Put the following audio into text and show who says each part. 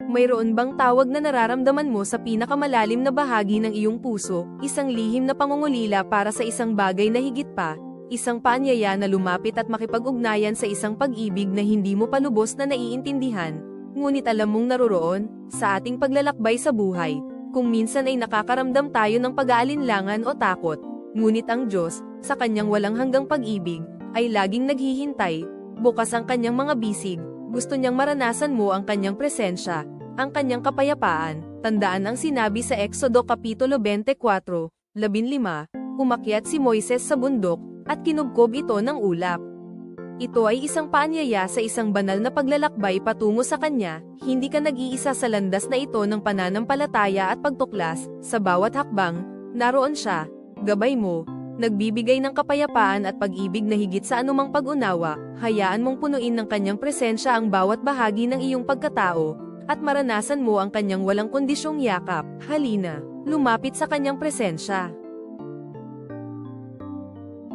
Speaker 1: Mayroon bang tawag na nararamdaman mo sa pinakamalalim na bahagi ng iyong puso, isang lihim na pangungulila para sa isang bagay na higit pa, isang paanyaya na lumapit at makipag-ugnayan sa isang pag-ibig na hindi mo pa lubos na naiintindihan, ngunit alam mong naroroon, sa ating paglalakbay sa buhay, kung minsan ay nakakaramdam tayo ng pag-aalinlangan o takot, ngunit ang Diyos, sa kanyang walang hanggang pag-ibig, ay laging naghihintay, bukas ang kanyang mga bisig, gusto niyang maranasan mo ang kanyang presensya, ang kanyang kapayapaan. Tandaan ang sinabi sa Exodo Kapitulo 24:15, umakyat si Moises sa bundok, at kinubkob ito ng ulap. Ito ay isang paanyaya sa isang banal na paglalakbay patungo sa kanya, hindi ka nag-iisa sa landas na ito ng pananampalataya at pagtuklas, sa bawat hakbang, naroon siya, gabay mo, nagbibigay ng kapayapaan at pag-ibig na higit sa anumang pag-unawa, hayaan mong punuin ng kanyang presensya ang bawat bahagi ng iyong pagkatao, at maranasan mo ang kanyang walang kondisyong yakap. Halina, lumapit sa kanyang presensya.